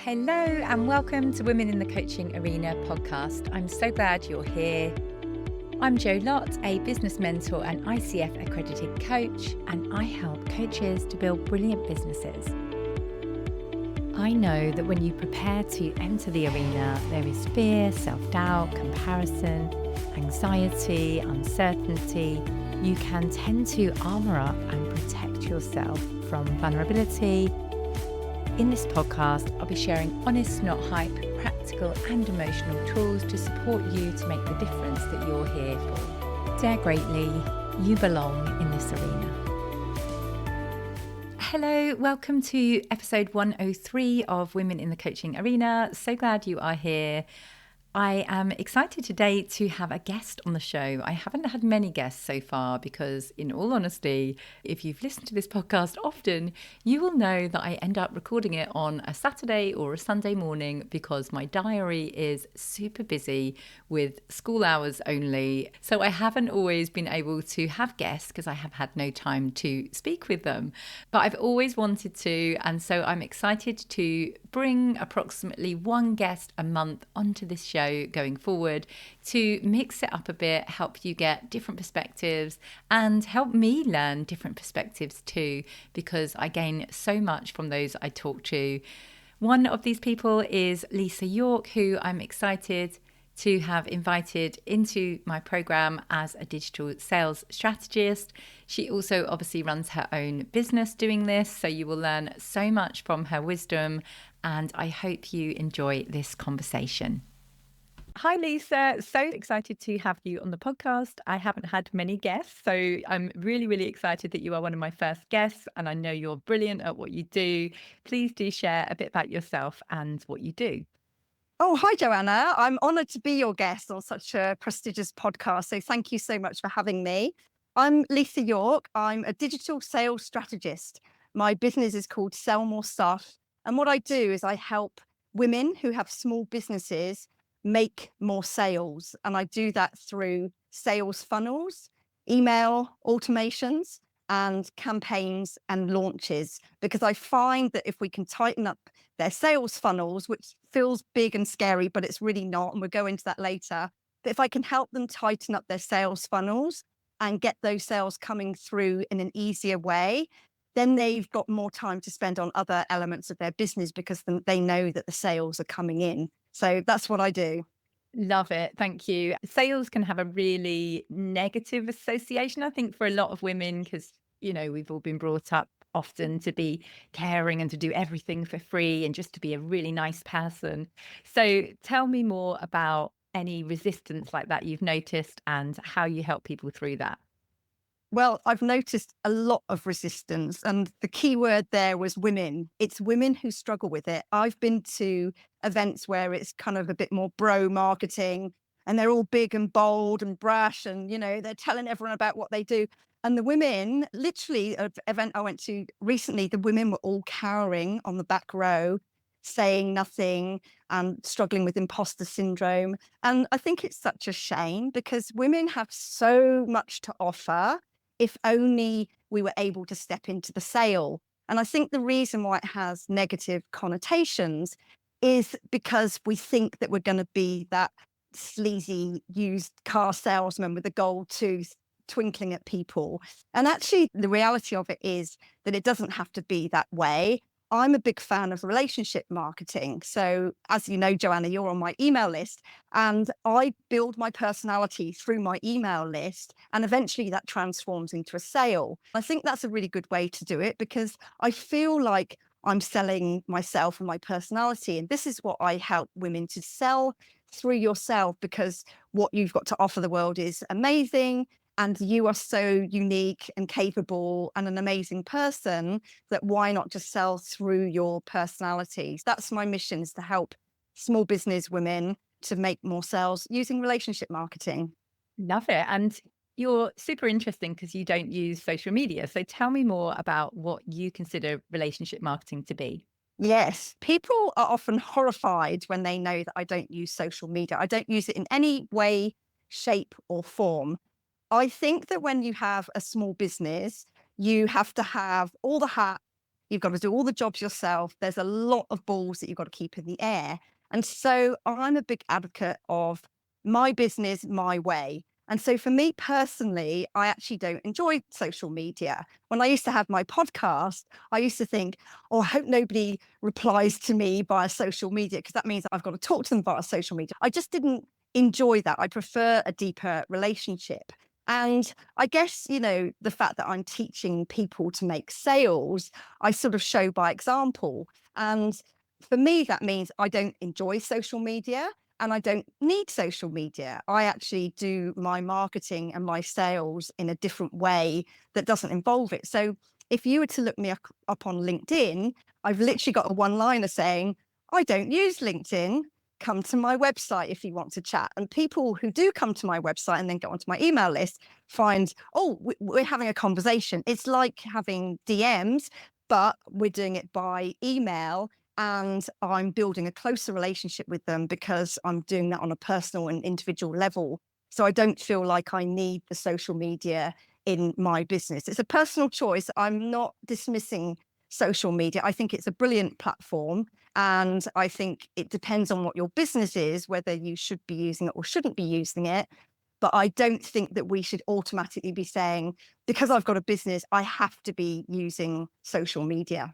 Hello and welcome to Women in the Coaching Arena podcast. I'm so glad you're here. I'm Jo Lott, a business mentor and ICF-accredited coach, and I help coaches to build brilliant businesses. I know that when you prepare to enter the arena, there is fear, self-doubt, comparison, anxiety, uncertainty. You can tend to armor up and protect yourself from vulnerability. In this podcast, I'll be sharing honest, not hype, practical and emotional tools to support you to make the difference that you're here for. Dare greatly, you belong in this arena. Hello, welcome to episode 103 of Women in the Coaching Arena. So glad you are here. I am excited today to have a guest on the show. I haven't had many guests so far because, in all honesty, if you've listened to this podcast often, you will know that I end up recording it on a Saturday or a Sunday morning because my diary is super busy with school hours only. So I haven't always been able to have guests because I have had no time to speak with them. But I've always wanted to, and so I'm excited to bring approximately one guest a month onto this show going forward to mix it up a bit, help you get different perspectives and help me learn different perspectives too, because I gain so much from those I talk to. One of these people is Lisa York, who I'm excited to have invited into my program as a digital sales strategist. She also obviously runs her own business doing this, so you will learn so much from her wisdom, and I hope you enjoy this conversation. Hi, Lisa. So excited to have you on the podcast. I haven't had many guests, so I'm really, really excited that you are one of my first guests, and I know you're brilliant at what you do. Please do share a bit about yourself and what you do. Oh, hi, Joanna. I'm honoured to be your guest on such a prestigious podcast. So thank you so much for having me. I'm Lisa York. I'm a digital sales strategist. My business is called Sell More Stuff. And what I do is I help women who have small businesses make more sales. And I do that through sales funnels, email automations, and campaigns and launches, because I find that if we can tighten up their sales funnels, which feels big and scary, but it's really not, and we'll go into that later, but if I can help them tighten up their sales funnels and get those sales coming through in an easier way, then they've got more time to spend on other elements of their business because then they know that the sales are coming in. So that's what I do. Love it. Thank you. Sales can have a really negative association, I think, for a lot of women, because, we've all been brought up often to be caring and to do everything for free and just to be a really nice person. So tell me more about any resistance like that you've noticed and how you help people through that. Well, I've noticed a lot of resistance, and the key word there was women. It's women who struggle with it. I've been to events where it's kind of a bit more bro marketing, and they're all big and bold and brash, and they're telling everyone about what they do. And the women, literally, an event I went to recently, the women were all cowering on the back row, saying nothing and struggling with imposter syndrome. And I think it's such a shame because women have so much to offer if only we were able to step into the sale. And I think the reason why it has negative connotations is because we think that we're going to be that sleazy used car salesman with a gold tooth twinkling at people. And actually, the reality of it is that it doesn't have to be that way. I'm a big fan of relationship marketing. So as you know, Joanna, you're on my email list, and I build my personality through my email list, and eventually that transforms into a sale. I think that's a really good way to do it because I feel like I'm selling myself and my personality. And this is what I help women to sell through yourself, because what you've got to offer the world is amazing. And you are so unique and capable and an amazing person that why not just sell through your personalities? That's my mission, is to help small business women to make more sales using relationship marketing. Love it. And you're super interesting because you don't use social media. So tell me more about what you consider relationship marketing to be. Yes, people are often horrified when they know that I don't use social media. I don't use it in any way, shape, or form. I think that when you have a small business, you have to have all the hats You've got to do all the jobs yourself. There's a lot of balls that you've got to keep in the air. And so I'm a big advocate of my business, my way. And so for me personally, I actually don't enjoy social media. When I used to have my podcast, I used to think, oh, I hope nobody replies to me via social media, because that means I've got to talk to them via social media. I just didn't enjoy that. I prefer a deeper relationship. And I guess, the fact that I'm teaching people to make sales, I sort of show by example. And for me, that means I don't enjoy social media and I don't need social media. I actually do my marketing and my sales in a different way that doesn't involve it. So if you were to look me up on LinkedIn, I've literally got a one-liner saying, I don't use LinkedIn. Come to my website if you want to chat. And people who do come to my website and then get onto my email list find, oh, we're having a conversation. It's like having DMs, but we're doing it by email. And I'm building a closer relationship with them because I'm doing that on a personal and individual level. So I don't feel like I need the social media in my business. It's a personal choice. I'm not dismissing social media. I think it's a brilliant platform. And I think it depends on what your business is, whether you should be using it or shouldn't be using it. But I don't think that we should automatically be saying, because I've got a business, I have to be using social media.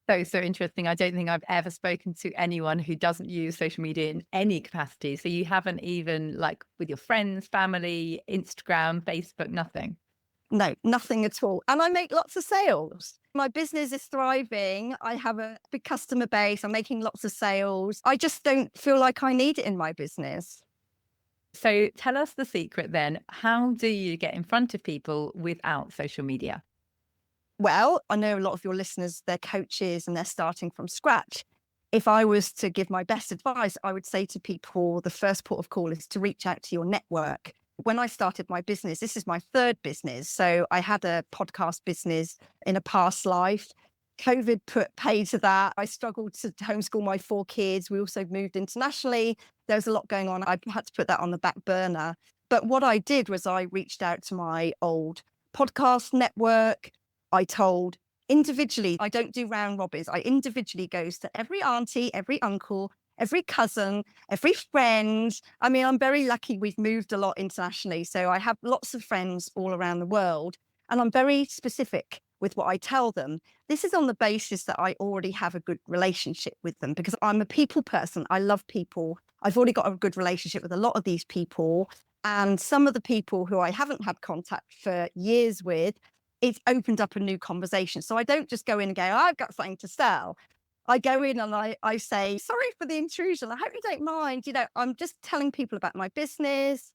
So interesting. I don't think I've ever spoken to anyone who doesn't use social media in any capacity. So you haven't even, like, with your friends, family, Instagram, Facebook, nothing? No, nothing at all. And I make lots of sales. My business is thriving. I have a big customer base. I'm making lots of sales. I just don't feel like I need it in my business. So tell us the secret then. How do you get in front of people without social media? Well, I know a lot of your listeners, they're coaches and they're starting from scratch. If I was to give my best advice, I would say to people, the first port of call is to reach out to your network. When I started my business, this is my third business. So I had a podcast business in a past life. COVID put pay to that. I struggled to homeschool my 4 kids. We also moved internationally. There was a lot going on. I had to put that on the back burner. But what I did was I reached out to my old podcast network. I told individually, I don't do round robins. I individually goes to every auntie, every uncle, every cousin, every friend. I mean, I'm very lucky we've moved a lot internationally. So I have lots of friends all around the world. And I'm very specific with what I tell them. This is on the basis that I already have a good relationship with them because I'm a people person. I love people. I've already got a good relationship with a lot of these people. And some of the people who I haven't had contact for years with, it's opened up a new conversation. So I don't just go in and go, I've got something to sell. I go in and I say, sorry for the intrusion. I hope you don't mind. I'm just telling people about my business,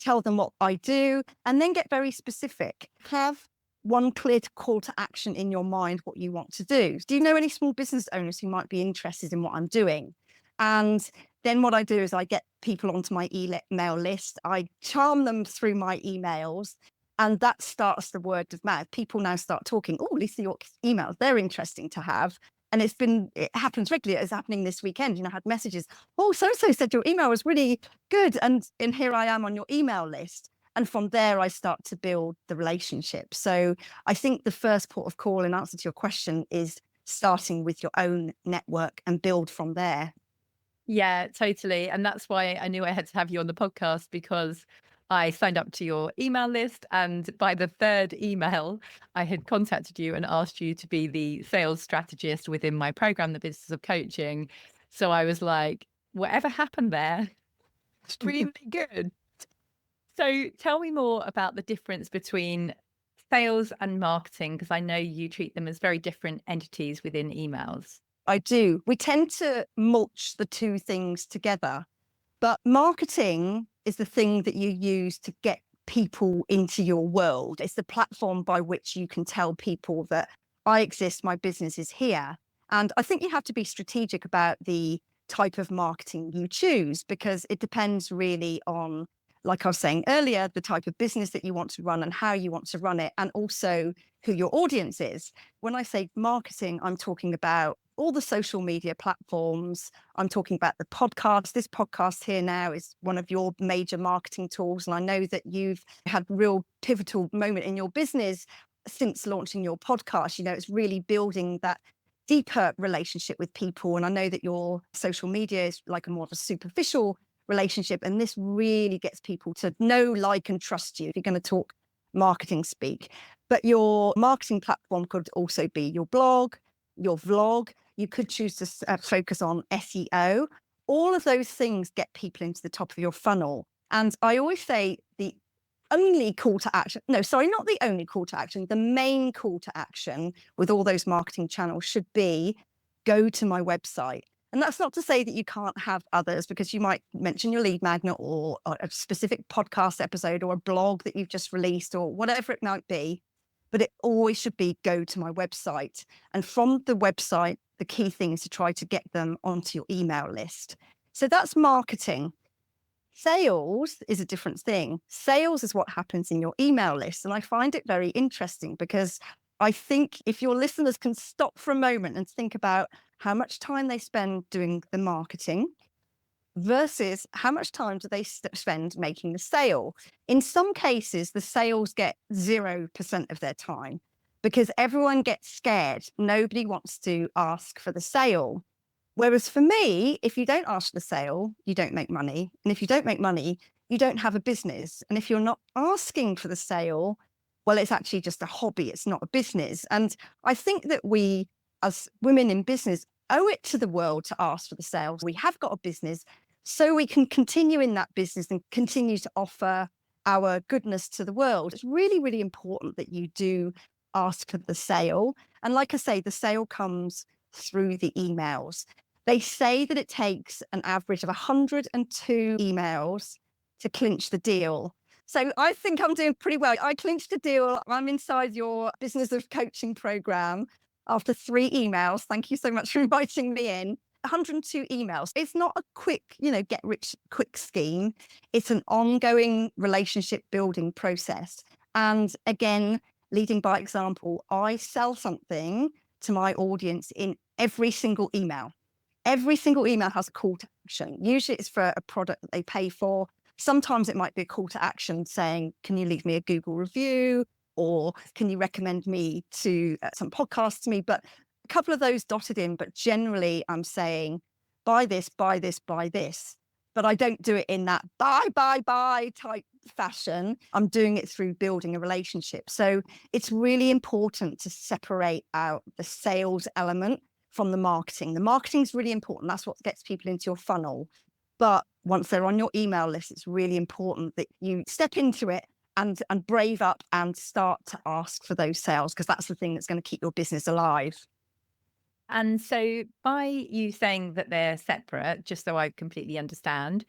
tell them what I do, and then get very specific. Have one clear call to action in your mind, what you want to do. Do you know any small business owners who might be interested in what I'm doing? And then what I do is I get people onto my email list. I charm them through my emails. And that starts the word of mouth. People now start talking, oh, Lisa York's emails, they're interesting to have. And it happens regularly. It's happening this weekend. I had messages, oh, so-and-so said your email was really good. And here I am on your email list. And from there, I start to build the relationship. So I think the first port of call in answer to your question is starting with your own network and build from there. Yeah, totally. And that's why I knew I had to have you on the podcast, because I signed up to your email list. And by the third email, I had contacted you and asked you to be the sales strategist within my program, The Business of Coaching. So I was like, whatever happened there, it's really good. So tell me more about the difference between sales and marketing, because I know you treat them as very different entities within emails. I do. We tend to mulch the two things together, but marketing is the thing that you use to get people into your world. It's the platform by which you can tell people that I exist, my business is here. And I think you have to be strategic about the type of marketing you choose, because it depends really on, like I was saying earlier, the type of business that you want to run and how you want to run it, and also who your audience is. When I say marketing, I'm talking about all the social media platforms. I'm talking about the podcast. This podcast here now is one of your major marketing tools. And I know that you've had a real pivotal moment in your business since launching your podcast, it's really building that deeper relationship with people. And I know that your social media is like a more of a superficial relationship. And this really gets people to know, like, and trust you if you're going to talk marketing speak. But your marketing platform could also be your blog, your vlog. You could choose to focus on SEO. All of those things get people into the top of your funnel. And I always say the only call to action, no, sorry, not the only call to action, the main call to action with all those marketing channels should be go to my website. And that's not to say that you can't have others, because you might mention your lead magnet or a specific podcast episode or a blog that you've just released or whatever it might be. But it always should be go to my website. And from the website, the key thing is to try to get them onto your email list. So that's marketing. Sales is a different thing. Sales is what happens in your email list. And I find it very interesting because I think if your listeners can stop for a moment and think about how much time they spend doing the marketing versus how much time do they spend making the sale. In some cases, the sales get 0% of their time because everyone gets scared. Nobody wants to ask for the sale. Whereas for me, if you don't ask for the sale, you don't make money. And if you don't make money, you don't have a business. And if you're not asking for the sale, well, it's actually just a hobby. It's not a business. And I think that we, as women in business, owe it to the world to ask for the sales. We have got a business so we can continue in that business and continue to offer our goodness to the world. It's really, really important that you do ask for the sale. And like I say, the sale comes through the emails. They say that it takes an average of 102 emails to clinch the deal. So I think I'm doing pretty well. I clinched a deal. I'm inside your Business of Coaching program after 3 emails. Thank you so much for inviting me in. 102 emails. It's not a quick, get rich quick scheme. It's an ongoing relationship building process. And again, leading by example, I sell something to my audience in every single email. Every single email has a call to action. Usually it's for a product that they pay for. Sometimes it might be a call to action saying, can you leave me a Google review? Or can you recommend me to some podcasts to me? But a couple of those dotted in, but generally I'm saying, buy this, buy this, buy this. But I don't do it in that buy type fashion. I'm doing it through building a relationship. So it's really important to separate out the sales element from the marketing. The marketing is really important. That's what gets people into your funnel. But once they're on your email list, it's really important that you step into it and brave up and start to ask for those sales, because that's the thing that's going to keep your business alive. And so by you saying that they're separate, just so I completely understand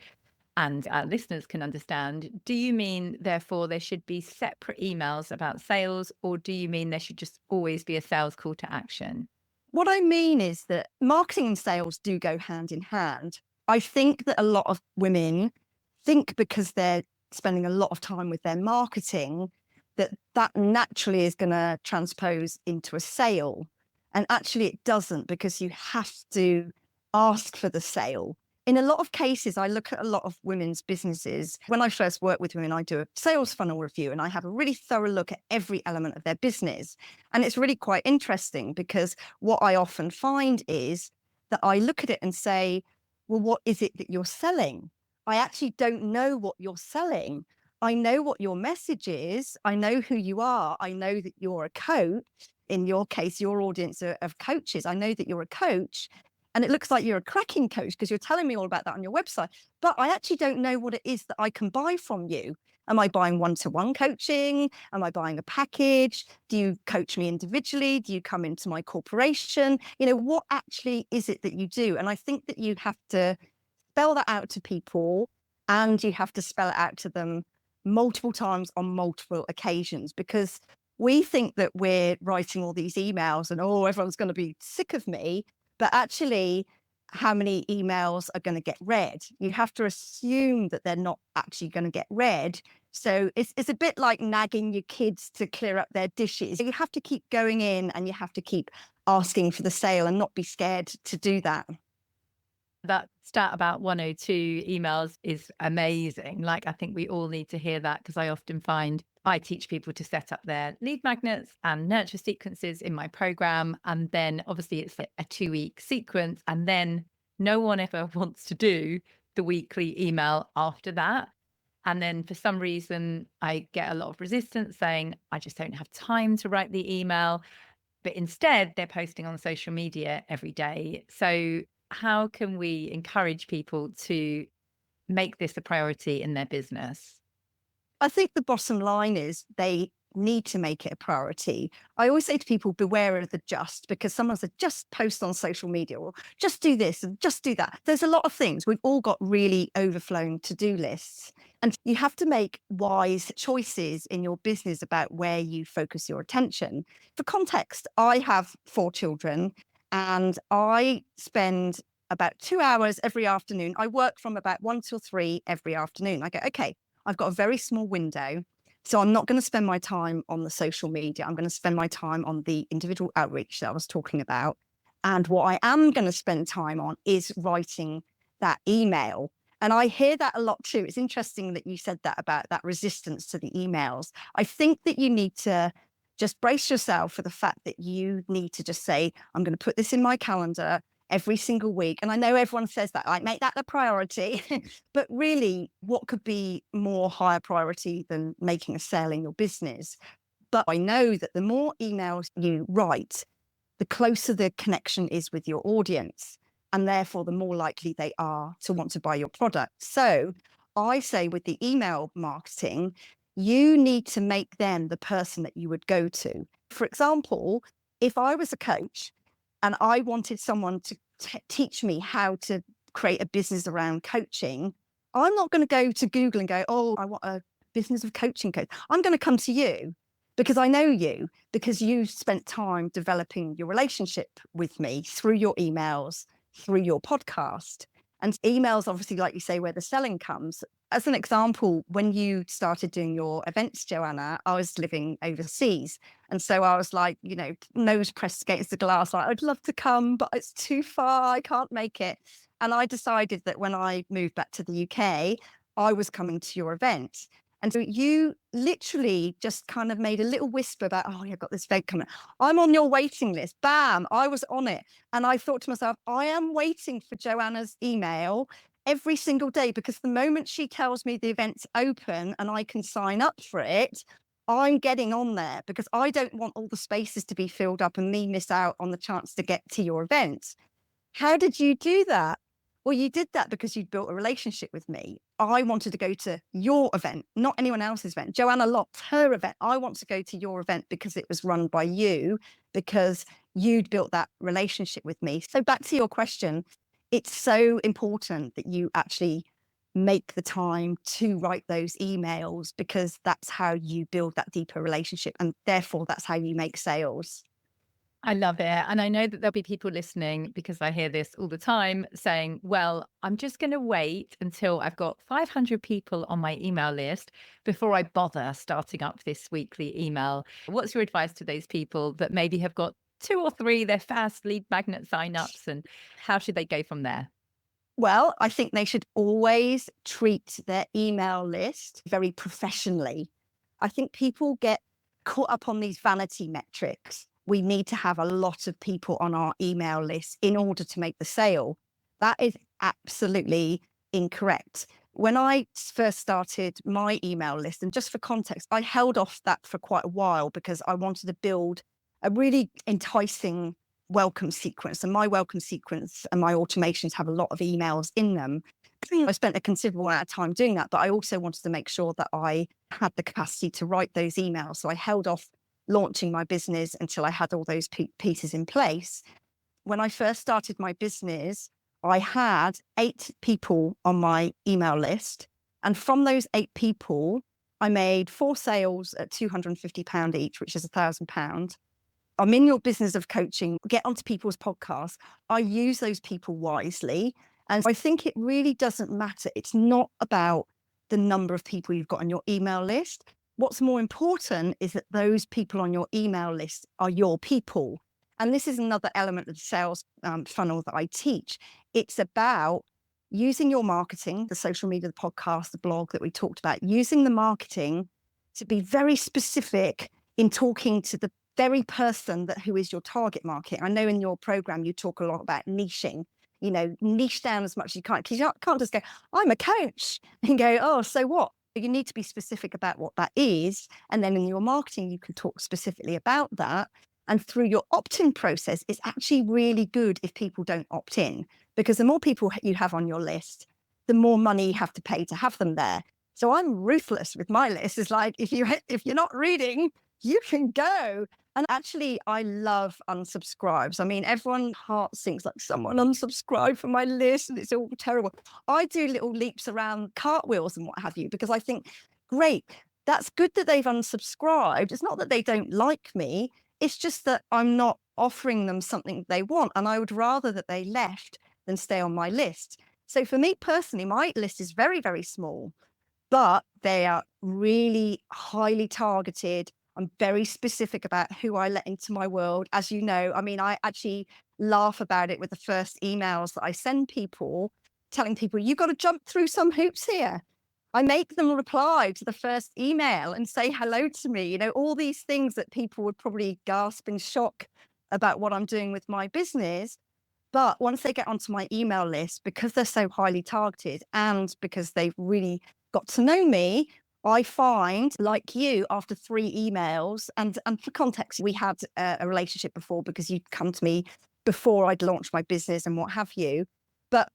and our listeners can understand, do you mean, therefore, there should be separate emails about sales, or do you mean there should just always be a sales call to action? What I mean is that marketing and sales do go hand in hand. I think that a lot of women think because they're spending a lot of time with their marketing, that naturally is going to transpose into a sale. And actually it doesn't, because you have to ask for the sale. In a lot of cases, I look at a lot of women's businesses. When I first work with women, I do a sales funnel review and I have a really thorough look at every element of their business. And it's really quite interesting, because what I often find is that I look at it and say, well, what is it that you're selling? I actually don't know what you're selling. I know what your message is. I know who you are. I know that you're a coach. In your case, your audience of coaches. I know that you're a coach. And it looks like you're a cracking coach because you're telling me all about that on your website. But I actually don't know what it is that I can buy from you. Am I buying one-to-one coaching? Am I buying a package? Do you coach me individually? Do you come into my corporation? What actually is it that you do? And I think that you have to spell that out to people, and you have to spell it out to them multiple times on multiple occasions, because we think that we're writing all these emails and, everyone's going to be sick of me. But actually, how many emails are going to get read? You have to assume that they're not actually going to get read. So it's a bit like nagging your kids to clear up their dishes. You have to keep going in and you have to keep asking for the sale and not be scared to do that. That stat about 102 emails is amazing. I think we all need to hear that, because I often find I teach people to set up their lead magnets and nurture sequences in my program. And then obviously it's a 2-week sequence. And then no one ever wants to do the weekly email after that. And then for some reason, I get a lot of resistance saying, I just don't have time to write the email. But instead, they're posting on social media every day. So how can we encourage people to make this a priority in their business? I think the bottom line is they need to make it a priority. I always say to people, beware of the just, because someone said, just post on social media or just do this and just do that. There's a lot of things. We've all got really overflowing to-do lists. And you have to make wise choices in your business about where you focus your attention. For context, I have 4 children and I spend about 2 hours every afternoon. I work from about 1 till 3 every afternoon. I go, okay, I've got a very small window. So I'm not going to spend my time on the social media. I'm going to spend my time on the individual outreach that I was talking about. And what I am going to spend time on is writing that email. And I hear that a lot too. It's interesting that you said that about that resistance to the emails. I think that you need to just brace yourself for the fact that you need to just say, I'm going to put this in my calendar every single week. And I know everyone says that, like, make that the priority. But really, what could be more higher priority than making a sale in your business? But I know that the more emails you write, the closer the connection is with your audience. And therefore, the more likely they are to want to buy your product. So I say with the email marketing, you need to make them the person that you would go to. For example, if I was a coach and I wanted someone to teach me how to create a business around coaching, I'm not going to go to Google and go, oh, I want a business of coaching coach. I'm going to come to you because I know you, because you spent time developing your relationship with me through your emails, through your podcast. And emails, obviously, like you say, where the selling comes. As an example, when you started doing your events, Joanna, I was living overseas. And so I was like, nose pressed against the glass, like, I'd love to come, but it's too far. I can't make it. And I decided that when I moved back to the UK, I was coming to your event. And so you literally just kind of made a little whisper about, oh, you've got this event coming. I'm on your waiting list. Bam, I was on it. And I thought to myself, I am waiting for Joanna's email every single day, because the moment she tells me the event's open and I can sign up for it, I'm getting on there, because I don't want all the spaces to be filled up and me miss out on the chance to get to your event. How did you do that? Well, you did that because you'd built a relationship with me. I wanted to go to your event, not anyone else's event. Joanna Lott, her event. I want to go to your event because it was run by you, because you'd built that relationship with me. So back to your question, it's so important that you actually make the time to write those emails, because that's how you build that deeper relationship. And therefore, that's how you make sales. I love it. And I know that there'll be people listening, because I hear this all the time, saying, well, I'm just going to wait until I've got 500 people on my email list before I bother starting up this weekly email. What's your advice to those people that maybe have got 2 or 3, their fast lead magnet signups, and how should they go from there? Well, I think they should always treat their email list very professionally. I think people get caught up on these vanity metrics. We need to have a lot of people on our email list in order to make the sale. That is absolutely incorrect. When I first started my email list, and just for context, I held off that for quite a while because I wanted to build a really enticing welcome sequence. And my welcome sequence and my automations have a lot of emails in them. I spent a considerable amount of time doing that, but I also wanted to make sure that I had the capacity to write those emails. So I held off launching my business until I had all those pieces in place. When I first started my business, I had 8 people on my email list. And from those 8 people, I made 4 sales at £250 each, which is £1,000. I'm in your business of coaching, get onto people's podcasts. I use those people wisely. And I think it really doesn't matter. It's not about the number of people you've got on your email list. What's more important is that those people on your email list are your people. And this is another element of the sales funnel that I teach. It's about using your marketing, the social media, the podcast, the blog that we talked about, using the marketing to be very specific in talking to the very person who is your target market. I know in your program, you talk a lot about niching, niche down as much as you can. Because you can't just go, I'm a coach, and go, oh, so what? You need to be specific about what that is. And then in your marketing, you can talk specifically about that. And through your opt-in process, it's actually really good if people don't opt in, because the more people you have on your list, the more money you have to pay to have them there. So I'm ruthless with my list. It's like, if you're not reading, you can go. And actually, I love unsubscribes. I mean, everyone heart sinks like someone unsubscribed from my list and it's all terrible. I do little leaps around cartwheels and what have you, because I think, great, that's good that they've unsubscribed. It's not that they don't like me. It's just that I'm not offering them something they want. And I would rather that they left than stay on my list. So for me personally, my list is very, very small, but they are really highly targeted. I'm very specific about who I let into my world. As you know, I mean, I actually laugh about it with the first emails that I send people, telling people, you've got to jump through some hoops here. I make them reply to the first email and say hello to me. All these things that people would probably gasp in shock about what I'm doing with my business. But once they get onto my email list, because they're so highly targeted and because they've really got to know me, I find, like you, after 3 emails, and for context, we had a relationship before because you'd come to me before I'd launched my business and what have you. But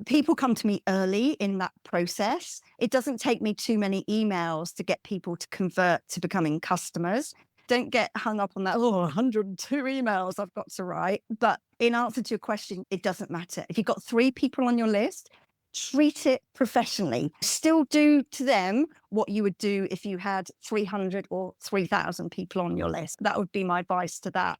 people come to me early in that process. It doesn't take me too many emails to get people to convert to becoming customers. Don't get hung up on that, 102 emails I've got to write. But in answer to your question, it doesn't matter. If you've got 3 people on your list, treat it professionally. Still do to them what you would do if you had 300 or 3,000 people on your list. That would be my advice to that.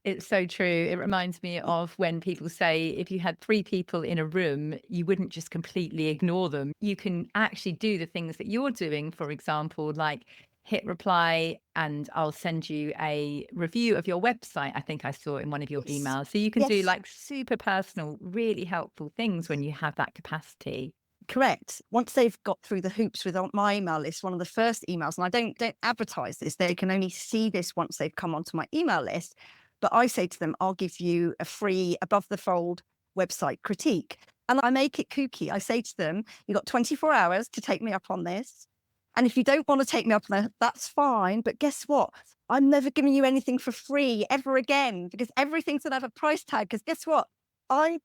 It's so true. It reminds me of when people say if you had 3 people in a room, you wouldn't just completely ignore them. You can actually do the things that you're doing, for example, like hit reply and I'll send you a review of your website. I think I saw in one of your emails. So you can do like super personal, really helpful things when you have that capacity. Correct. Once they've got through the hoops with my email list, one of the first emails, and I don't advertise this, they can only see this once they've come onto my email list. But I say to them, I'll give you a free above the fold website critique. And I make it kooky. I say to them, you've got 24 hours to take me up on this. And if you don't want to take me up on that, that's fine. But guess what? I'm never giving you anything for free ever again, because everything's going to have a price tag. Because guess what? I'm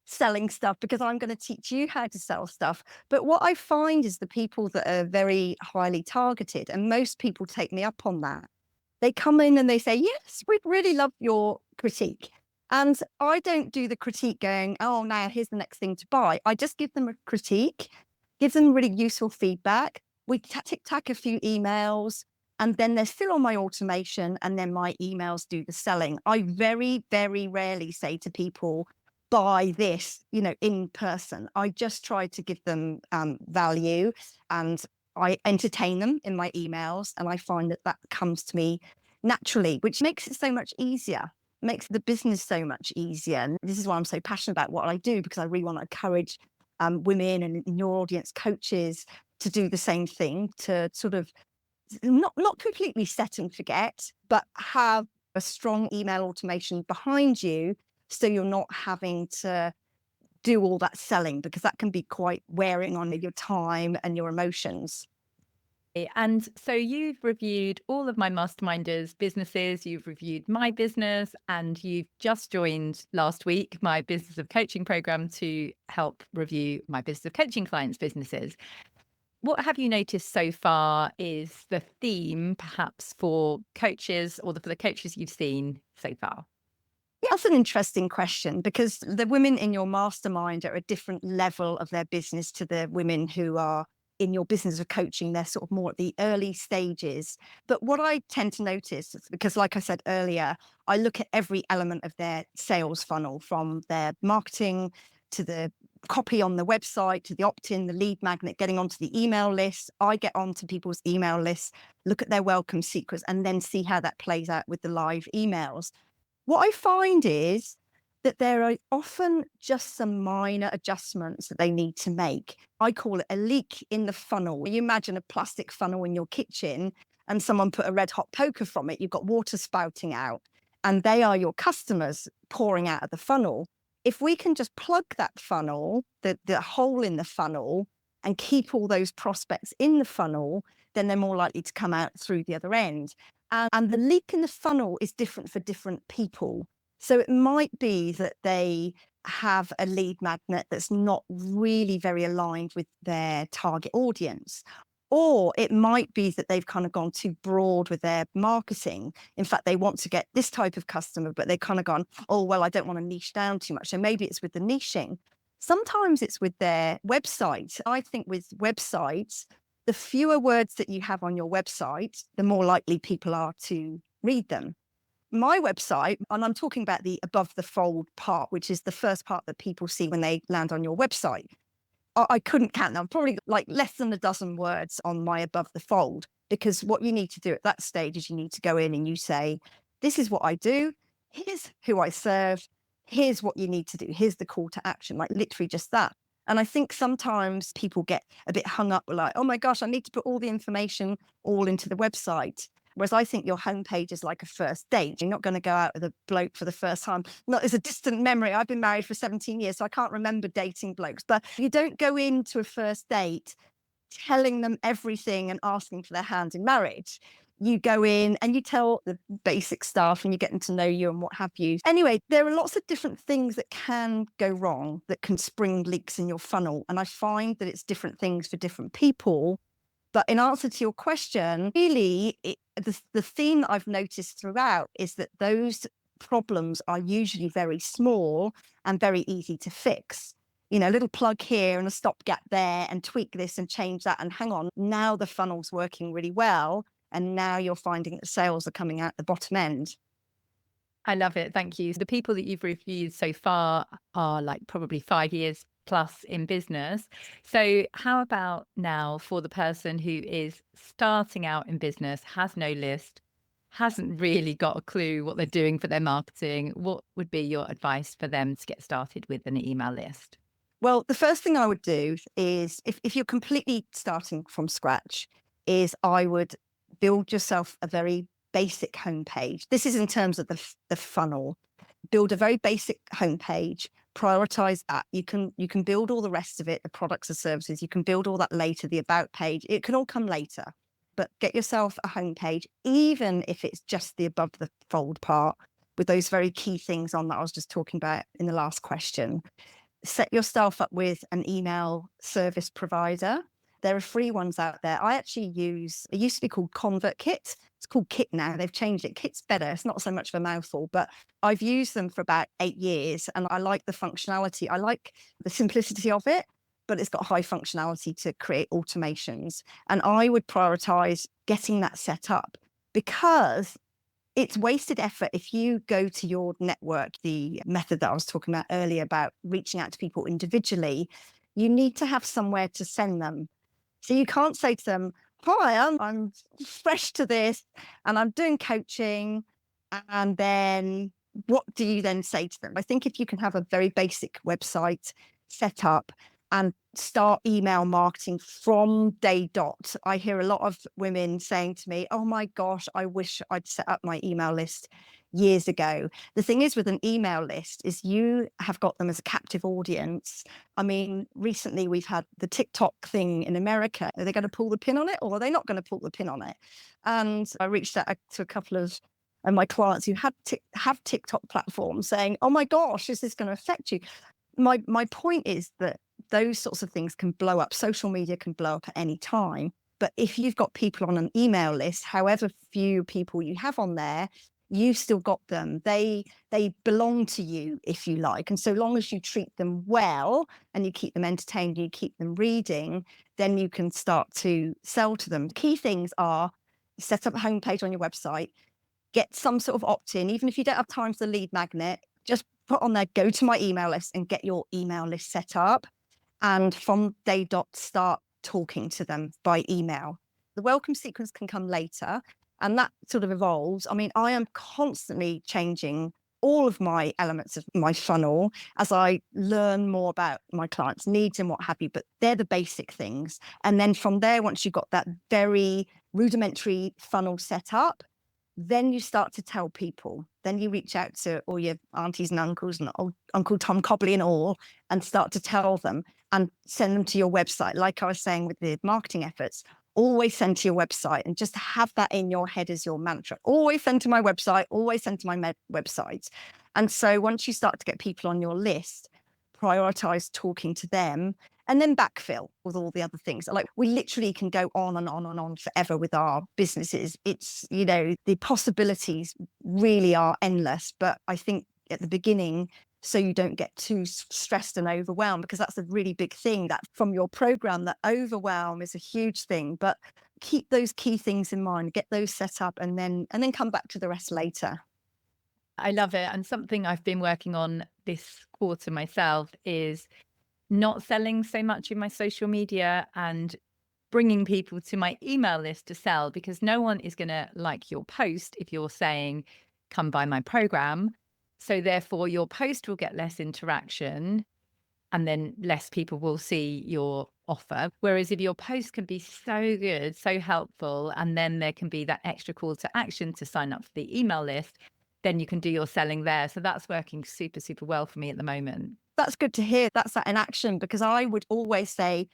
selling stuff because I'm going to teach you how to sell stuff. But what I find is the people that are very highly targeted, and most people take me up on that, they come in and they say, yes, we'd really love your critique. And I don't do the critique going, oh, now here's the next thing to buy. I just give them a critique, give them really useful feedback. We tick-tack a few emails, and then they're still on my automation, and then my emails do the selling. I very, very rarely say to people, buy this, in person. I just try to give them value, and I entertain them in my emails, and I find that comes to me naturally, which makes it so much easier, makes the business so much easier. And this is why I'm so passionate about what I do, because I really want to encourage women and in your audience, coaches, to do the same thing, to sort of not completely set and forget, but have a strong email automation behind you, so you're not having to do all that selling, because that can be quite wearing on your time and your emotions. And so you've reviewed all of my masterminders' businesses, you've reviewed my business, and you've just joined last week my business of coaching program to help review my business of coaching clients' businesses. What have you noticed so far is the theme perhaps for coaches, or for the coaches you've seen so far? Yeah, that's an interesting question, because the women in your mastermind are a different level of their business to the women who are in your business of coaching. They're sort of more at the early stages. But what I tend to notice is, because like I said earlier, I look at every element of their sales funnel, from their marketing to the copy on the website, to the opt-in, the lead magnet, getting onto the email list. I get onto people's email lists, look at their welcome secrets, and then see how that plays out with the live emails. What I find is that there are often just some minor adjustments that they need to make. I call it a leak in the funnel. You imagine a plastic funnel in your kitchen and someone put a red hot poker from it, you've got water spouting out, and they are your customers pouring out of the funnel. If we can just plug that funnel, the hole in the funnel, and keep all those prospects in the funnel, then they're more likely to come out through the other end. And the leak in the funnel is different for different people. So it might be that they have a lead magnet that's not really very aligned with their target audience. Or it might be that they've kind of gone too broad with their marketing. In fact, they want to get this type of customer, but they've kind of gone, oh, well, I don't want to niche down too much. So maybe it's with the niching. Sometimes it's with their website. I think with websites, the fewer words that you have on your website, the more likely people are to read them. My website, and I'm talking about the above the fold part, which is the first part that people see when they land on your website. I couldn't count them, probably like less than a dozen words on my above the fold, because what you need to do at that stage is you need to go in and you say, this is what I do. Here's who I serve. Here's what you need to do. Here's the call to action, like literally just that. And I think sometimes people get a bit hung up with like, oh my gosh, I need to put all the information all into the website. Whereas I think your homepage is like a first date. You're not going to go out with a bloke for the first time. Not as a distant memory. I've been married for 17 years, so I can't remember dating blokes. But you don't go into a first date telling them everything and asking for their hand in marriage. You go in and you tell the basic stuff and you get them to know you and what have you. Anyway, there are lots of different things that can go wrong that can spring leaks in your funnel. And I find that it's different things for different people. But in answer to your question, really, the theme that I've noticed throughout is that those problems are usually very small and very easy to fix. You know, a little plug here and a stopgap there and tweak this and change that. And hang on, now the funnel's working really well. And now you're finding that sales are coming out the bottom end. I love it. Thank you. The people that you've reviewed so far are like probably 5 years plus in business. So how about now for the person who is starting out in business, has no list, hasn't really got a clue what they're doing for their marketing? What would be your advice for them to get started with an email list? Well, the first thing I would do is if you're completely starting from scratch, is I would build yourself a very basic homepage. This is in terms of the funnel. Build a very basic homepage, prioritize that. You can build all the rest of it, the products or services. You can build all that later, the about page. It can all come later, but get yourself a homepage, even if it's just the above the fold part with those very key things on that I was just talking about in the last question. Set yourself up with an email service provider. There are free ones out there. I actually use, it used to be called ConvertKit. It's called Kit now. They've changed it. Kit's better. It's not so much of a mouthful, but I've used them for about 8 years and I like the functionality. I like the simplicity of it, but it's got high functionality to create automations. And I would prioritize getting that set up because it's wasted effort if you go to your network, the method that I was talking about earlier about reaching out to people individually. You need to have somewhere to send them. So you can't say to them, hi, I'm fresh to this and I'm doing coaching. And then what do you then say to them? I think if you can have a very basic website set up and start email marketing from day dot. I hear a lot of women saying to me, oh my gosh, I wish I'd set up my email list years ago. The thing is with an email list is you have got them as a captive audience. I mean, recently we've had the TikTok thing in America. Are they going to pull the pin on it or are they not going to pull the pin on it? And I reached out to a couple of my clients who have TikTok platforms saying, oh my gosh, is this going to affect you? My point is that those sorts of things can blow up. Social media can blow up at any time. But if you've got people on an email list, however few people you have on there, you've still got them. They belong to you, if you like. And so long as you treat them well and you keep them entertained, you keep them reading, then you can start to sell to them. Key things are set up a homepage on your website, get some sort of opt-in, even if you don't have time for the lead magnet, just put on there, go to my email list and get your email list set up. And from day dot, start talking to them by email. The welcome sequence can come later and that sort of evolves. I mean, I am constantly changing all of my elements of my funnel as I learn more about my clients' needs and what have you, but they're the basic things. And then from there, once you've got that very rudimentary funnel set up, then you start to tell people. Then you reach out to all your aunties and uncles and Uncle Tom Cobley and all, and start to tell them and send them to your website. Like I was saying with the marketing efforts, always send to your website and just have that in your head as your mantra. Always send to my website, always send to my website. And so once you start to get people on your list, prioritize talking to them and then backfill with all the other things. Like we literally can go on and on and on forever with our businesses. It's, the possibilities really are endless. But I think at the beginning, so you don't get too stressed and overwhelmed, because that's a really big thing that from your program, that overwhelm is a huge thing. But keep those key things in mind, get those set up, and then come back to the rest later. I love it. And something I've been working on this quarter myself is not selling so much in my social media and bringing people to my email list to sell, because no one is going to like your post if you're saying, come buy my program. So therefore your post will get less interaction and then less people will see your offer. Whereas if your post can be so good, so helpful, and then there can be that extra call to action to sign up for the email list, then you can do your selling there. So that's working super, super well for me at the moment. That's good to hear. That's that in action, because I would always say,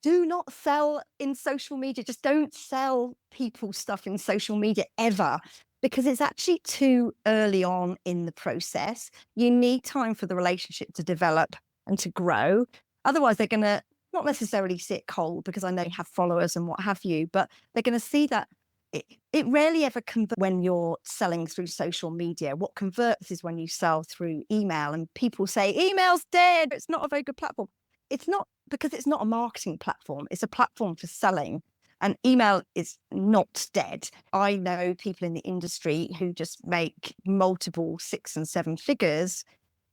do not sell in social media. Just don't sell people stuff in social media ever, because it's actually too early on in the process. You need time for the relationship to develop and to grow. Otherwise, they're going to not necessarily sit cold, because I know you have followers and what have you, but they're going to see that it rarely ever converts when you're selling through social media. What converts is when you sell through email, and people say, email's dead. It's not a very good platform. It's not, because it's not a marketing platform. It's a platform for selling. And email is not dead. I know people in the industry who just make multiple 6 and 7 figures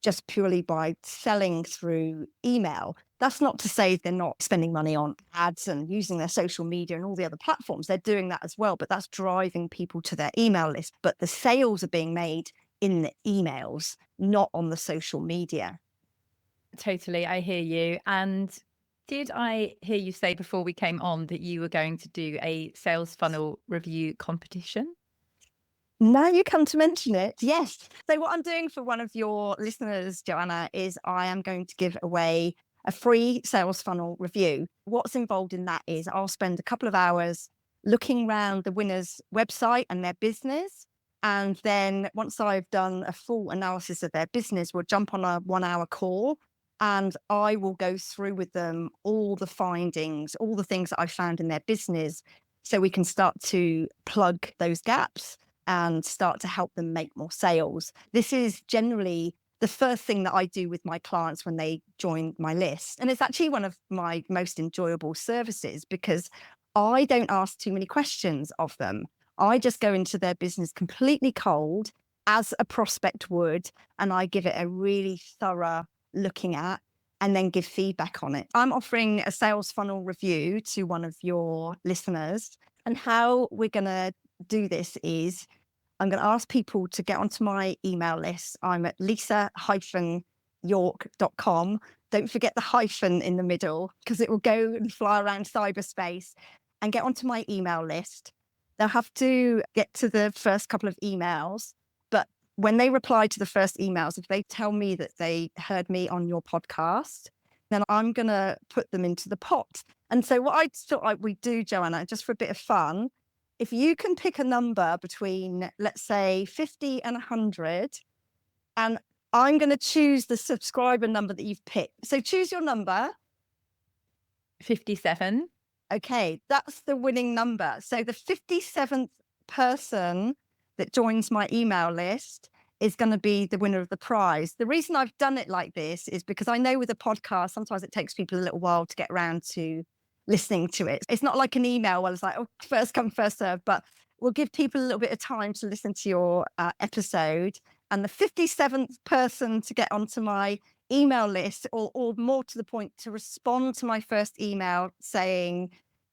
just purely by selling through email. That's not to say they're not spending money on ads and using their social media and all the other platforms. They're doing that as well, but that's driving people to their email list. But the sales are being made in the emails, not on the social media. Totally. I hear you. And did I hear you say before we came on that you were going to do a sales funnel review competition? Now you come to mention it, yes. So what I'm doing for one of your listeners, Joanna, is I am going to give away a free sales funnel review. What's involved in that is I'll spend a couple of hours looking around the winner's website and their business. And then once I've done a full analysis of their business, we'll jump on a 1-hour call, and I will go through with them all the findings, all the things that I found in their business, so we can start to plug those gaps and start to help them make more sales. This is generally the first thing that I do with my clients when they join my list. And it's actually one of my most enjoyable services, because I don't ask too many questions of them. I just go into their business completely cold, as a prospect would, and I give it a really thorough looking at and then give feedback on it. I'm offering a sales funnel review to one of your listeners. And how we're going to do this is I'm going to ask people to get onto my email list. I'm at lisa-york.com. Don't forget the hyphen in the middle, because it will go and fly around cyberspace, and get onto my email list. They'll have to get to the first couple of emails, but when they reply to the first emails, if they tell me that they heard me on your podcast, then I'm going to put them into the pot. And so what I thought like we do, Joanna, just for a bit of fun, if you can pick a number between, let's say, 50 and 100, and I'm going to choose the subscriber number that you've picked. So choose your number. 57. Okay, that's the winning number. So the 57th person that joins my email list is going to be the winner of the prize. The reason I've done it like this is because I know with a podcast, sometimes it takes people a little while to get around to listening to it. It's not like an email where it's like, oh, first come, first serve, but we'll give people a little bit of time to listen to your episode. And the 57th person to get onto my email list, or more to the point, to respond to my first email saying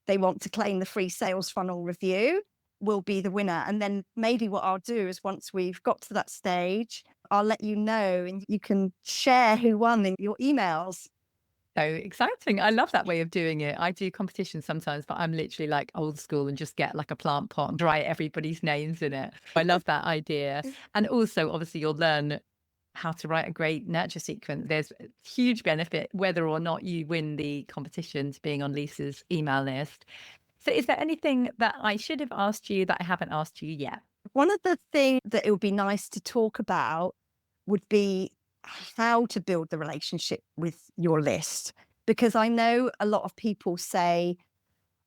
they want to claim the free sales funnel review, will be the winner. And then maybe what I'll do is, once we've got to that stage, I'll let you know and you can share who won in your emails. So exciting. I love that way of doing it. I do competitions sometimes, but I'm literally like old school and just get like a plant pot and write everybody's names in it. I love that idea. And also, obviously, you'll learn how to write a great nurture sequence. There's a huge benefit whether or not you win the competition to being on Lisa's email list. So is there anything that I should have asked you that I haven't asked you yet? One of the things that it would be nice to talk about would be how to build the relationship with your list. Because I know a lot of people say,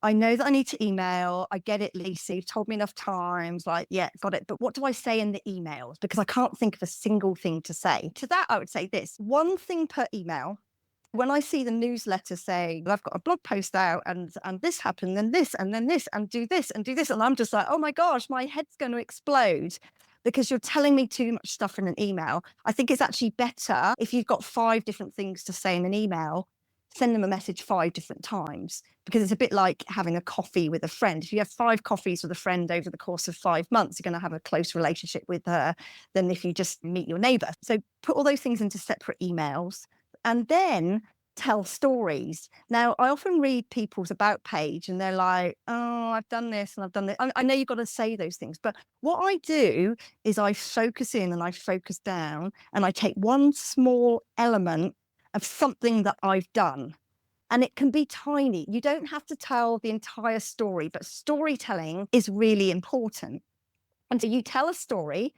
I know that I need to email. I get it, Lisa. You've told me enough times. Like, yeah, got it. But what do I say in the emails? Because I can't think of a single thing to say. To that, I would say this: one thing per email. When I see the newsletter saying, I've got a blog post out and this happened, then this, and then this, and do this, and do this. And I'm just like, oh my gosh, my head's going to explode because you're telling me too much stuff in an email. I think it's actually better if you've got 5 different things to say in an email, send them a message 5 different times, because it's a bit like having a coffee with a friend. If you have 5 coffees with a friend over the course of 5 months, you're going to have a close relationship with her than if you just meet your neighbor. So put all those things into separate emails and then tell stories. Now, I often read people's about page and they're like, oh, I've done this and I've done this. I know you've got to say those things, but what I do is I focus in and I focus down and I take one small element of something that I've done. And it can be tiny. You don't have to tell the entire story, but storytelling is really important. And so you tell a story,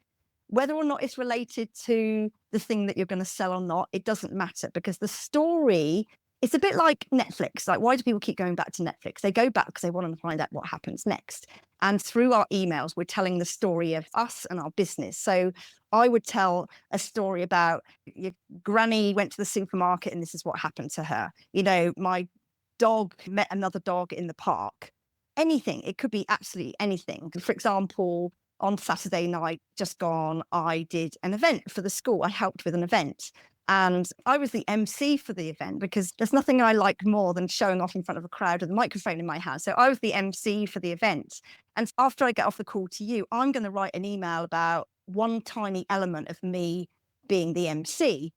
whether or not it's related to the thing that you're going to sell or not, it doesn't matter, because the story, it's a bit like Netflix. Like, why do people keep going back to Netflix? They go back because they want to find out what happens next. And through our emails, we're telling the story of us and our business. So I would tell a story about your granny went to the supermarket and this is what happened to her. You know, my dog met another dog in the park. Anything. It could be absolutely anything. For example, on Saturday night, just gone, I did an event for the school. I helped with an event. And I was the MC for the event because there's nothing I like more than showing off in front of a crowd with a microphone in my hand. So I was the MC for the event. And after I get off the call to you, I'm going to write an email about one tiny element of me being the MC.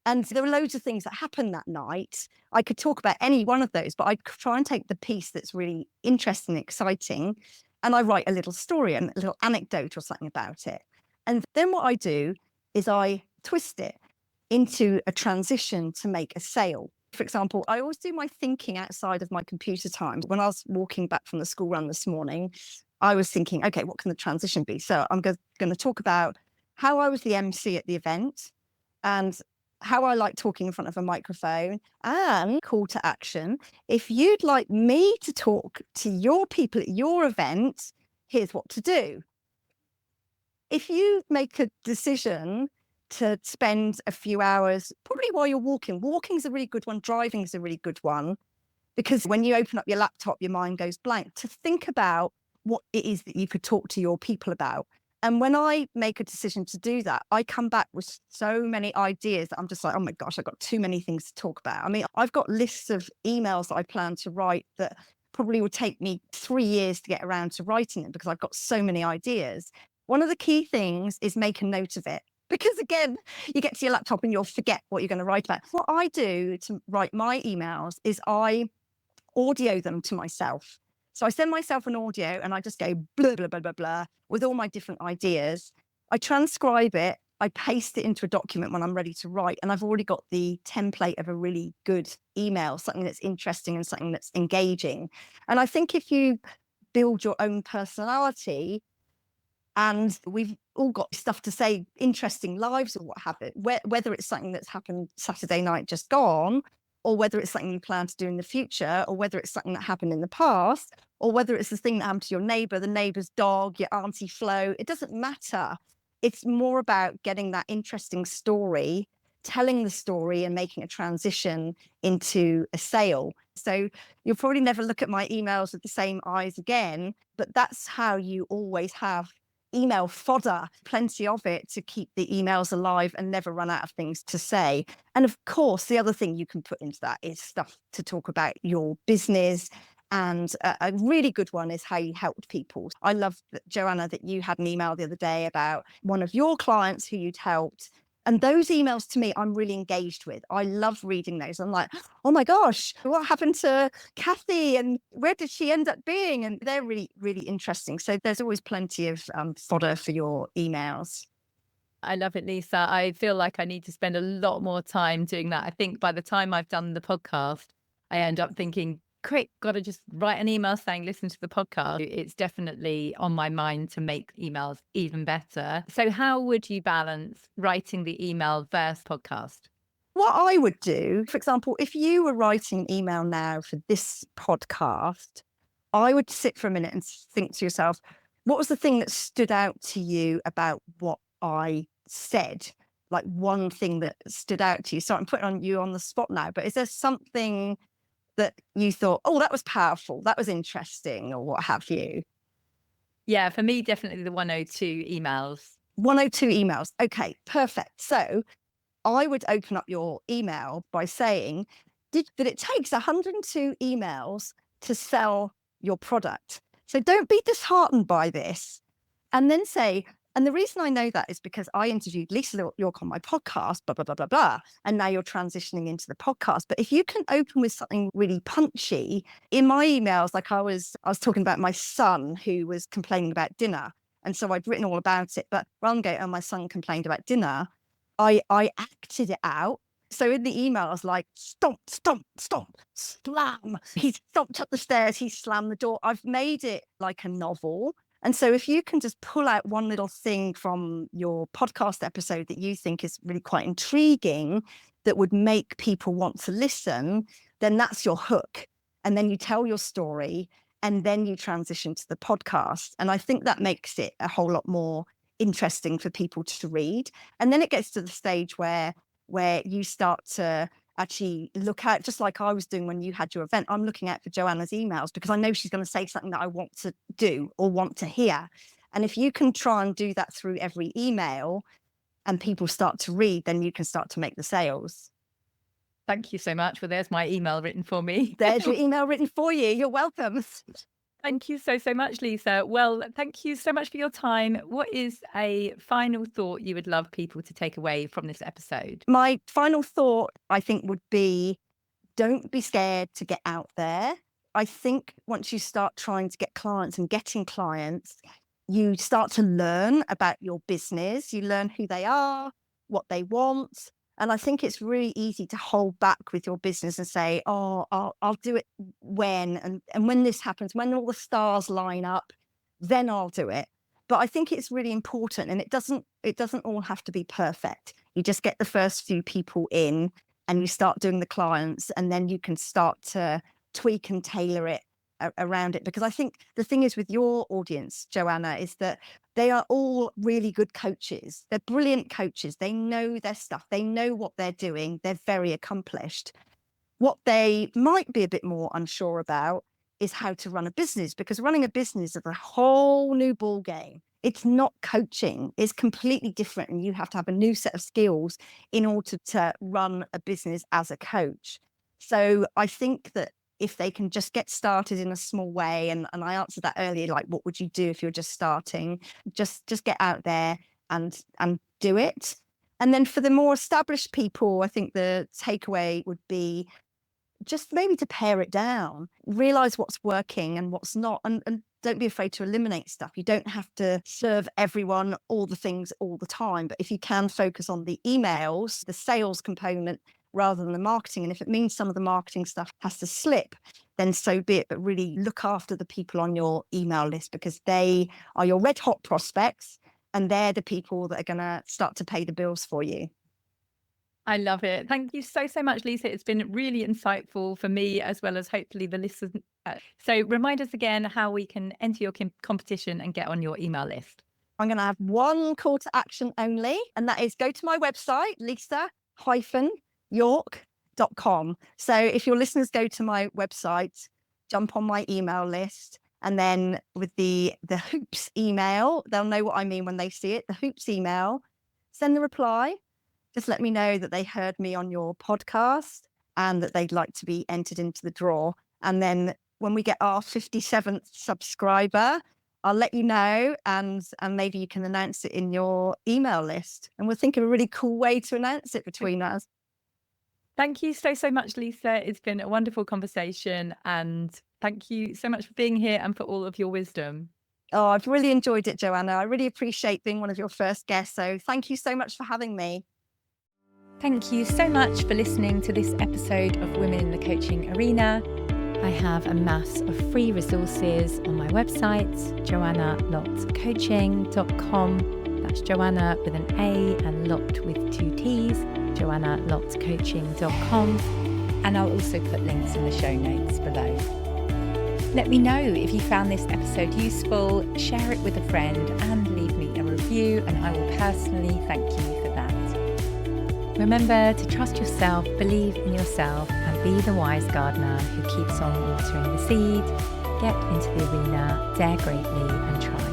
And there were loads of things that happened that night. I could talk about any one of those, but I'd try and take the piece that's really interesting and exciting, and I write a little story and a little anecdote or something about it. And then what I do is I twist it into a transition to make a sale. For example, I always do my thinking outside of my computer time. When I was walking back from the school run this morning, I was thinking, okay, what can the transition be? So I'm going to talk about how I was the MC at the event and how I like talking in front of a microphone, and call to action. If you'd like me to talk to your people at your event, here's what to do. If you make a decision to spend a few hours, probably while you're walking is a really good one, driving is a really good one, because when you open up your laptop, your mind goes blank, to think about what it is that you could talk to your people about. And when I make a decision to do that, I come back with so many ideas that I'm just like, oh my gosh, I've got too many things to talk about. I mean, I've got lists of emails that I plan to write that probably would take me 3 years to get around to writing them because I've got so many ideas. One of the key things is make a note of it. Because again, you get to your laptop and you'll forget what you're going to write about. What I do to write my emails is I audio them to myself. So I send myself an audio and I just go blah, blah, blah, blah, blah with all my different ideas. I transcribe it. I paste it into a document when I'm ready to write. And I've already got the template of a really good email, something that's interesting and something that's engaging. And I think if you build your own personality, and we've all got stuff to say, interesting lives or what have it, whether it's something that's happened Saturday night just gone, or whether it's something you plan to do in the future, or whether it's something that happened in the past, or whether it's the thing that happened to your neighbor, the neighbor's dog, your Auntie Flo, it doesn't matter. It's more about getting that interesting story, telling the story and making a transition into a sale. So you'll probably never look at my emails with the same eyes again, but that's how you always have email fodder, plenty of it to keep the emails alive and never run out of things to say. And of course, the other thing you can put into that is stuff to talk about your business And a really good one is how you helped people. I love that, Joanna, that you had an email the other day about one of your clients who you'd helped. And those emails to me, I'm really engaged with. I love reading those. I'm like, oh my gosh, what happened to Kathy and where did she end up being? And they're really, really interesting. So there's always plenty of fodder for your emails. I love it, Lisa. I feel like I need to spend a lot more time doing that. I think by the time I've done the podcast, I end up thinking, quick, got to just write an email saying, listen to the podcast. It's definitely on my mind to make emails even better. So how would you balance writing the email versus podcast? What I would do, for example, if you were writing an email now for this podcast, I would sit for a minute and think to yourself, what was the thing that stood out to you about what I said? Like one thing that stood out to you. So I'm putting you on the spot now, but is there something that you thought, oh, that was powerful, that was interesting, or what have you? Yeah, for me, definitely the 102 emails. 102 emails. Okay, perfect. So I would open up your email by saying that it takes 102 emails to sell your product. So don't be disheartened by this. And then say, and the reason I know that is because I interviewed Lisa York on my podcast, blah, blah, blah, blah, blah. And now you're transitioning into the podcast. But if you can open with something really punchy, in my emails, like I was talking about my son who was complaining about dinner. And so I'd written all about it. But rather than go, oh, my son complained about dinner, I acted it out. So in the email, I was like, stomp, stomp, stomp, slam. He stomped up the stairs, he slammed the door. I've made it like a novel. And so if you can just pull out one little thing from your podcast episode that you think is really quite intriguing, that would make people want to listen, then that's your hook. And then you tell your story and then you transition to the podcast. And I think that makes it a whole lot more interesting for people to read. And then it gets to the stage where you start to actually look out, just like I was doing when you had your event. I'm looking out for Joanna's emails because I know she's going to say something that I want to do or want to hear. And if you can try and do that through every email and people start to read, then you can start to make the sales. Thank you so much. Well, there's my email written for me. There's your email written for you. You're welcome. Thank you so much, Lisa. Well, thank you so much for your time. What is a final thought you would love people to take away from this episode? My final thought, I think, would be don't be scared to get out there. I think once you start trying to get clients and getting clients, you start to learn about your business. You learn who they are, what they want. And I think it's really easy to hold back with your business and say, oh, I'll do it when, and when this happens, when all the stars line up, then I'll do it. But I think it's really important, and it doesn't all have to be perfect. You just get the first few people in and you start doing the clients, and then you can start to tweak and tailor it around it. Because I think the thing is with your audience, Joanna, is that they are all really good coaches. They're brilliant coaches. They know their stuff. They know what they're doing. They're very accomplished. What they might be a bit more unsure about is how to run a business, because running a business is a whole new ball game. It's not coaching. It's completely different. And you have to have a new set of skills in order to run a business as a coach. So I think that if they can just get started in a small way, and I answered that earlier, like, what would you do if you're just starting? Just get out there and do it. And then for the more established people, I think the takeaway would be just maybe to pare it down, realize what's working and what's not, and don't be afraid to eliminate stuff. You don't have to serve everyone all the things all the time, but if you can focus on the emails, the sales component, rather than the marketing. And if it means some of the marketing stuff has to slip, then so be it. But really look after the people on your email list, because they are your red hot prospects and they're the people that are going to start to pay the bills for you. I love it. Thank you so much, Lisa. It's been really insightful for me, as well as hopefully the listeners. So remind us again how we can enter your competition and get on your email list. I'm going to have one call to action only, and that is go to my website, lisa-york.com. So if your listeners go to my website, jump on my email list, and then with the hoops email, they'll know what I mean when they see it. The hoops email, send the reply. Just let me know that they heard me on your podcast and that they'd like to be entered into the draw. And then when we get our 57th subscriber, I'll let you know, and maybe you can announce it in your email list. And we'll think of a really cool way to announce it between us. Thank you so much, Lisa. It's been a wonderful conversation, and thank you so much for being here and for all of your wisdom. Oh, I've really enjoyed it, Joanna. I really appreciate being one of your first guests. So thank you so much for having me. Thank you so much for listening to this episode of Women in the Coaching Arena. I have a mass of free resources on my website, joannalottcoaching.com. That's Joanna with an A and Lott with 2 T's, joannalottcoaching.com. And I'll also put links in the show notes below. Let me know if you found this episode useful, share it with a friend, and leave me a review, and I will personally thank you for that. Remember to trust yourself, believe in yourself, and be the wise gardener who keeps on watering the seed. Get into the arena, dare greatly, and try.